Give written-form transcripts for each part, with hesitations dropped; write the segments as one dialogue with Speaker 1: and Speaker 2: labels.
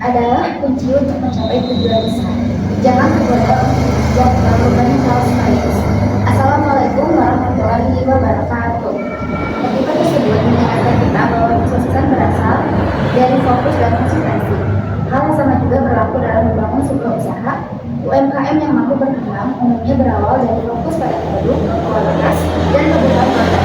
Speaker 1: adalah kunci untuk mencapai tujuan besar. Jangan tergoda untuk terlalu banyak hal sekaligus. Assalamualaikum warahmatullahi wabarakatuh. Episode tersebut mengingatkan kita bahwa kesuksesan berasal dari fokus dan konsistensi. Hal yang sama juga berlaku dalam membangun sebuah usaha. UMKM yang mampu berkembang umumnya berawal dari fokus pada produk, kualitas, dan kebutuhan pelanggan.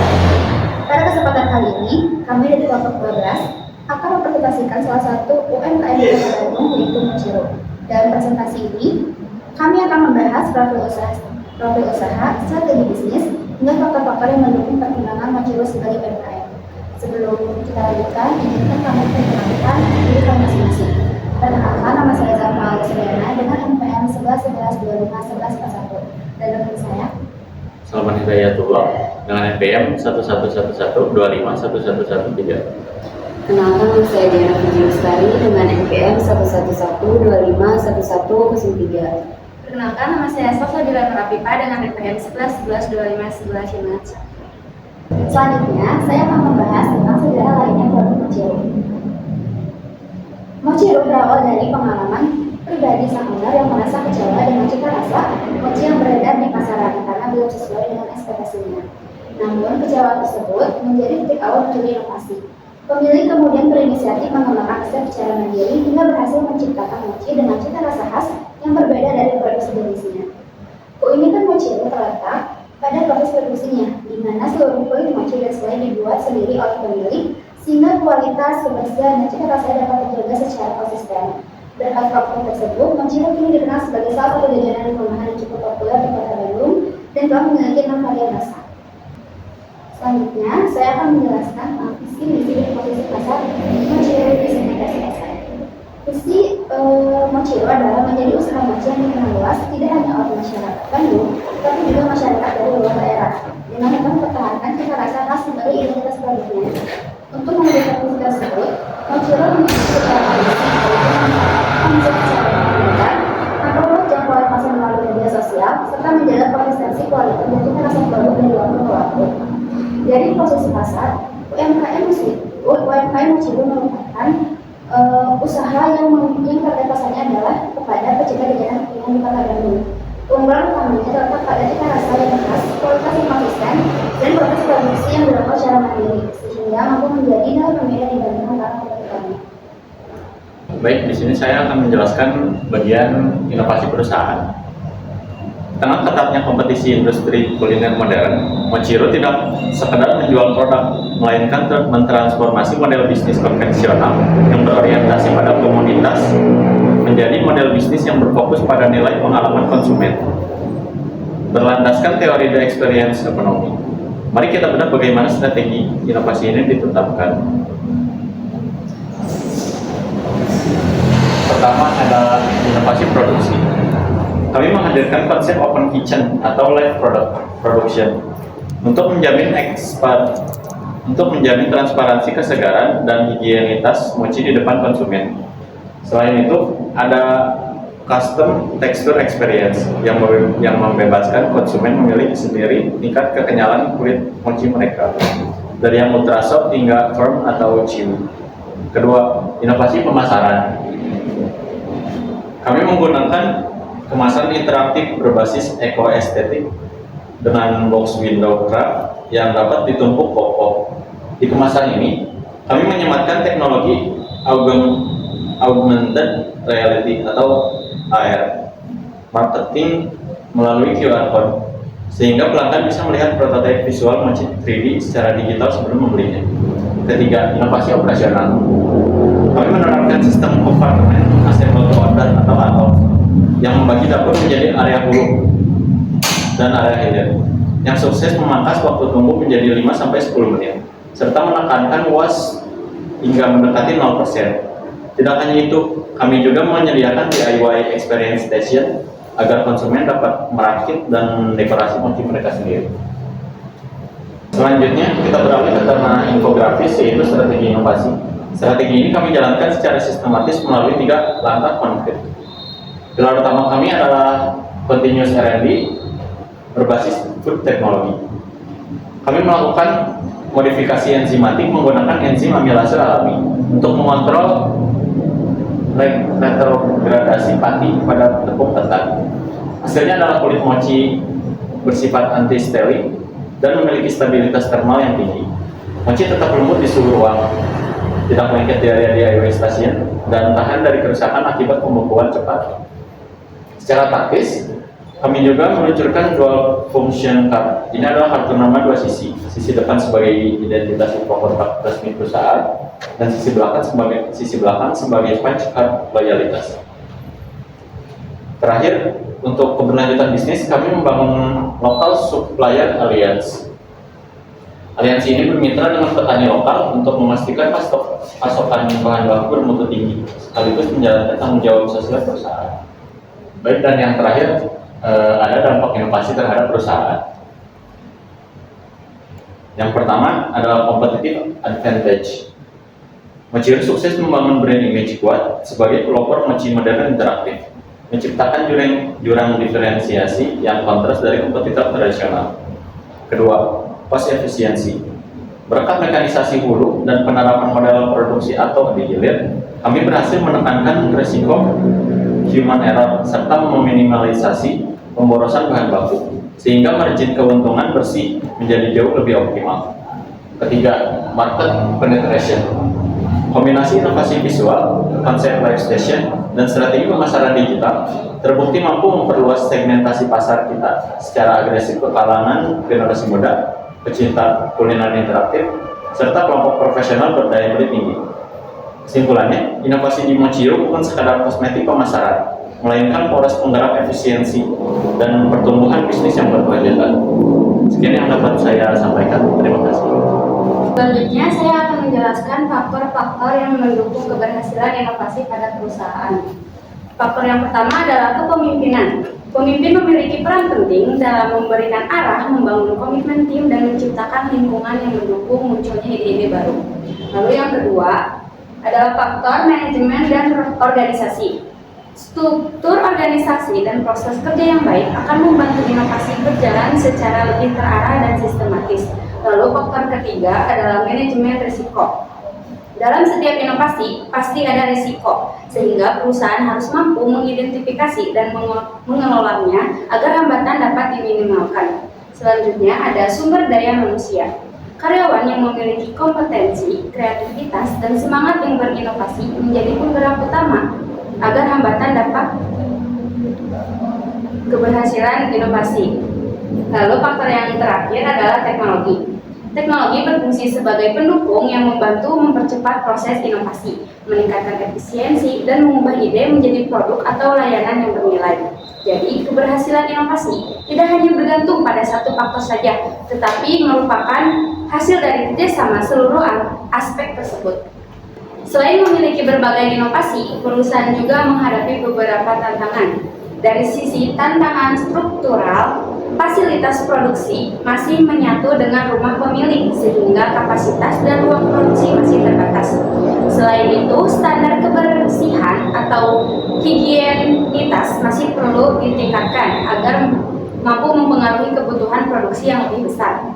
Speaker 1: Pada kesempatan kali ini, kami dari kelompok 12 akan mempresentasikan salah satu UMKM di Kota Bandung, yaitu Mochiro. Dalam presentasi ini, kami akan membahas profil usaha, strategi bisnis, hingga faktor-faktor yang mendukung perkembangan Mochiro sebagai UMKM. Sebelum kita lanjutkan, izinkan kami perkenalkan diri kami masing-masing. Perkenalkan, nama saya Zafra Aliana dengan NPM 1111251141 dan rekan saya
Speaker 2: Salman Hidayatullah dengan NPM 1111251113.
Speaker 3: Kenalkan, nama saya Diana Puji Lestari dengan NPM 1112511103.
Speaker 1: Perkenalkan, nama saya Sofia Dilan Rapipa dengan NPM 1111251111. Selanjutnya, saya akan membahas tentang sejarah lainnya produk Mochiro. Mochiro berawal dari pengalaman pribadi sang owner yang merasa kecewa dengan cita rasa mochi yang beredar di pasaran karena belum sesuai dengan ekspektasinya. Namun, kecewaan tersebut menjadi titik awal mencari inovasi. Pemilik kemudian berinisiatif mengembangkan resep secara mandiri hingga berhasil menciptakan mochi dengan cita rasa khas yang berbeda dari produk sejenisnya. Keunikan Mochiro terletak pada proses produksinya, di mana seluruh kulit mochi dan selai dibuat sendiri oleh pemilik, sehingga kualitas, kebersihan, dan cita rasanya dapat terjaga secara konsisten. Berkat faktor tersebut, Mochiro kini dikenal sebagai salah satu jajanan rumahan yang cukup populer di Kota Bandung dan telah memiliki 6 varian rasa. Selanjutnya, saya akan menjelaskan visi misi dan posisi pasar Mochiro di segmentasi pasar. Visi Mochiro adalah menjadi usaha mochi yang dikenal luas tidak hanya oleh masyarakat Bandung, tapi juga masyarakat dari luar daerah, dengan tetap mempertahankan cita rasa khas sebagai identitas produknya. Untuk memberikan visi tersebut, Mochiro memiliki beberapa visi, konsep secara pendidikan, memperluas jangkauan pasar melalui media sosial, serta menjaga konsistensi kualitas dan cita rasa produk dari waktu ke waktu. Dari posisi pasar, UMKM Mochiro merupakan usaha yang target pasarnya adalah kepada pecinta jajanan kekinian di Kota Bandung. Keunggulan utamanya terletak pada cita rasa yang khas, kualitas yang konsisten, dan proses produksi yang dilakukan secara mandiri, sehingga mampu menjadi nilai pembeda dibandingkan para kompetitornya.
Speaker 2: Baik, di sini saya akan menjelaskan bagian inovasi perusahaan. Di tengah ketatnya kompetisi industri kuliner modern, Mochiro tidak sekedar menjual produk, melainkan mentransformasi model bisnis konvensional yang berorientasi pada komoditas menjadi model bisnis yang berfokus pada nilai pengalaman konsumen, berlandaskan teori the experience economy. Mari kita bedah bagaimana strategi inovasi ini ditetapkan. Pertama adalah inovasi produksi. Kami menghadirkan konsep open kitchen atau live production untuk menjamin transparansi kesegaran dan higienitas mochi di depan konsumen. Selain itu, ada custom texture experience yang membebaskan konsumen memilih sendiri tingkat kekenyalan kulit mochi mereka, dari yang ultra soft hingga firm atau chewy. Kedua, inovasi pemasaran. Kami menggunakan kemasan interaktif berbasis eco-estetik dengan box window craft yang dapat ditumpuk pop-pop. Di kemasan ini, kami menyematkan teknologi augmented reality atau AR marketing melalui QR code, sehingga pelanggan bisa melihat prototipe visual mochi 3D secara digital sebelum membelinya. Ketiga, inovasi operasional. Kami menerapkan sistem compartment assemble to order atau ATO yang membagi dapur menjadi area hulu dan area hilir, yang sukses memangkas waktu tunggu menjadi 5-10 menit, serta menekankan UAS hingga mendekati 0%. Tidak hanya itu, kami juga menyediakan DIY experience station agar konsumen dapat merakit dan dekorasi mochi mereka sendiri. Selanjutnya, kita beralih ke tema infografis, yaitu strategi inovasi. Strategi ini kami jalankan secara sistematis melalui 3 langkah konkret. Pilar utama kami adalah continuous R&D berbasis food technology. Kami melakukan modifikasi enzimatik menggunakan enzim amilase alami untuk mengontrol heterogradasi pati pada tepung ketan. Hasilnya adalah kulit mochi bersifat anti-sterik dan memiliki stabilitas termal yang tinggi. Mochi tetap lembut di suhu ruang, tidak lengket di area DIY stasiun, dan tahan dari kerusakan akibat pembekuan cepat. Secara taktis, kami juga meluncurkan dual function card. Ini adalah kartu nama dua sisi. Sisi depan sebagai identitas kontak resmi perusahaan dan sisi belakang sebagai punch card loyalitas. Terakhir, untuk keberlanjutan bisnis, kami membangun local supplier alliance. Aliansi ini bermitra dengan petani lokal untuk memastikan pasokan bahan baku bermutu tinggi, sekaligus menjalankan tanggung jawab sosial perusahaan. Baik, dan yang terakhir, ada dampak inovasi terhadap perusahaan. Yang pertama adalah competitive advantage. Mochi sukses membangun brand image kuat sebagai pelopor mochi modern interaktif, menciptakan jurang diferensiasi yang kontras dari kompetitor tradisional. Kedua, cost efisiensi. Berkat mekanisasi hulu dan penerapan model produksi atau dihilir, kami berhasil menekankan risiko human error serta meminimalisasi pemborosan bahan baku, sehingga margin keuntungan bersih menjadi jauh lebih optimal. Ketiga, market penetration. Kombinasi inovasi visual, konsep live station, dan strategi pemasaran digital terbukti mampu memperluas segmentasi pasar kita secara agresif ke kalangan generasi muda, pecinta kuliner interaktif, serta kelompok profesional berdaya beli tinggi. Kesimpulannya, inovasi di Mochiro bukan sekadar kosmetik pemasaran, melainkan poros penggerak efisiensi dan pertumbuhan bisnis yang berkelanjutan. Sekian yang dapat saya sampaikan. Terima kasih.
Speaker 1: Selanjutnya, saya akan menjelaskan faktor-faktor yang mendukung keberhasilan inovasi pada perusahaan. Faktor yang pertama adalah kepemimpinan. Pemimpin memiliki peran penting dalam memberikan arah, membangun komitmen tim, dan menciptakan lingkungan yang mendukung munculnya ide-ide baru. Lalu yang kedua adalah faktor manajemen dan organisasi. Struktur organisasi dan proses kerja yang baik akan membantu inovasi berjalan secara lebih terarah dan sistematis. Lalu faktor ketiga adalah manajemen risiko. Dalam setiap inovasi pasti ada risiko, sehingga perusahaan harus mampu mengidentifikasi dan mengelolanya agar hambatan dapat diminimalkan. Selanjutnya ada sumber daya manusia. Karyawan yang memiliki kompetensi, kreativitas, dan semangat yang berinovasi menjadi penggerak utama agar hambatan dapat keberhasilan inovasi. Lalu faktor yang terakhir adalah teknologi. Teknologi berfungsi sebagai pendukung yang membantu mempercepat proses inovasi, meningkatkan efisiensi, dan mengubah ide menjadi produk atau layanan yang bernilai. Jadi, keberhasilan inovasi tidak hanya bergantung pada satu faktor saja, tetapi merupakan hasil dari kerjasama seluruh aspek tersebut. Selain memiliki berbagai inovasi, perusahaan juga menghadapi beberapa tantangan. Dari sisi tantangan struktural, fasilitas produksi masih menyatu dengan rumah pemilik, sehingga kapasitas dan ruang produksi masih terbatas. Selain itu, standar kebersihan atau higienitas masih perlu ditingkatkan agar mampu mempengaruhi kebutuhan produksi yang lebih besar.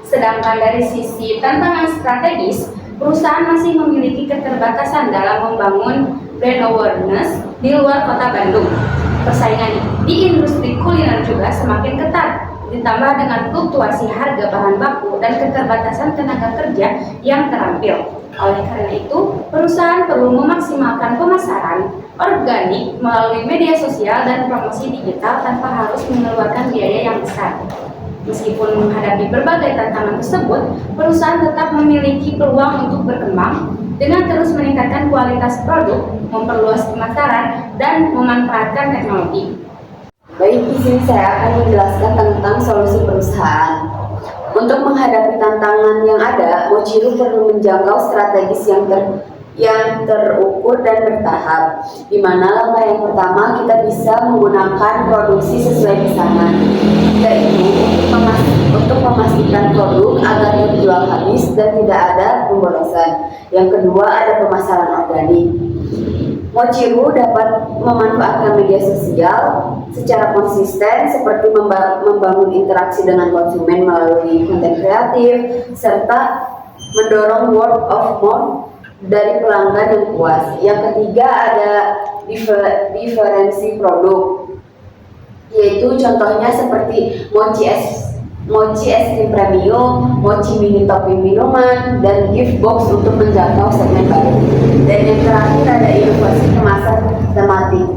Speaker 1: Sedangkan dari sisi tantangan strategis, perusahaan masih memiliki keterbatasan dalam membangun brand awareness di luar kota Bandung. Persaingan di industri kuliner juga semakin ketat, ditambah dengan fluktuasi harga bahan baku dan keterbatasan tenaga kerja yang terampil. Oleh karena itu, perusahaan perlu memaksimalkan pemasaran organik melalui media sosial dan promosi digital tanpa harus mengeluarkan biaya yang besar. Meskipun menghadapi berbagai tantangan tersebut, perusahaan tetap memiliki peluang untuk berkembang dengan terus meningkatkan kualitas produk, memperluas pemasaran, dan memanfaatkan teknologi.
Speaker 3: Baik, di sini saya akan menjelaskan tentang solusi perusahaan. Untuk menghadapi tantangan yang ada, Mochiro perlu menjangkau strategis yang terukur dan bertahap, di mana langkah yang pertama kita bisa menggunakan produksi sesuai pesanan, yaitu untuk memastikan produk agar terjual habis dan tidak ada pemborosan. Yang kedua ada pemasaran organik. Mochiro dapat memanfaatkan media sosial secara konsisten seperti membangun interaksi dengan konsumen melalui konten kreatif serta mendorong word of mouth dari pelanggan yang puas. Yang ketiga ada diferensi produk, yaitu contohnya seperti mochi es krim premium, mochi mini topping minuman, dan gift box untuk menjangkau segmen baru. Dan yang terakhir ada inovasi kemasan tematik.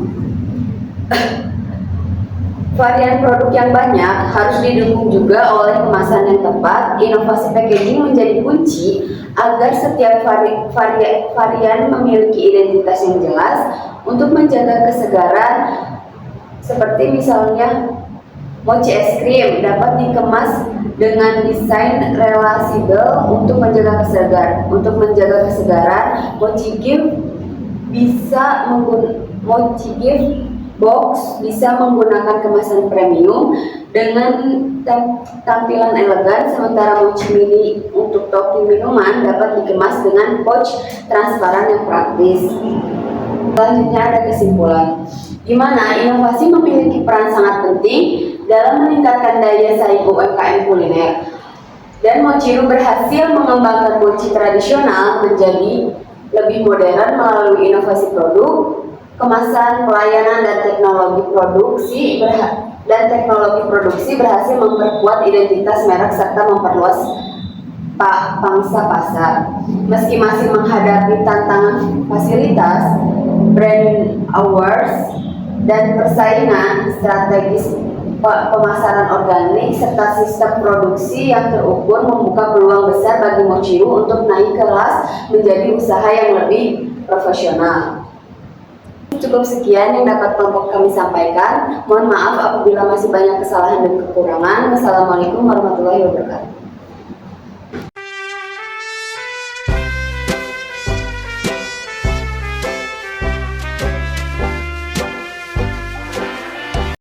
Speaker 3: Varian produk yang banyak harus didukung juga oleh kemasan yang tepat. Inovasi packaging menjadi kunci agar setiap varian memiliki identitas yang jelas untuk menjaga kesegaran. Seperti misalnya mochi es krim dapat dikemas dengan desain relasibel untuk menjaga kesegaran. Mochi gift box bisa menggunakan kemasan premium dengan tampilan elegan, sementara mochi mini untuk topping minuman dapat dikemas dengan pouch transparan yang praktis. Selanjutnya ada kesimpulan, di mana inovasi memiliki peran sangat penting dalam meningkatkan daya saing UMKM kuliner. Dan Mochiru berhasil mengembangkan mochi tradisional menjadi lebih modern melalui inovasi produk, kemasan, pelayanan, dan teknologi produksi berhasil memperkuat identitas merek serta memperluas pangsa pasar. Meski masih menghadapi tantangan fasilitas, brand awareness, dan persaingan strategis, pemasaran organik serta sistem produksi yang terukur membuka peluang besar bagi Mochiru untuk naik kelas menjadi usaha yang lebih profesional. Cukup sekian yang dapat kelompok kami sampaikan. Mohon maaf apabila masih banyak kesalahan dan kekurangan. Wassalamualaikum warahmatullahi wabarakatuh.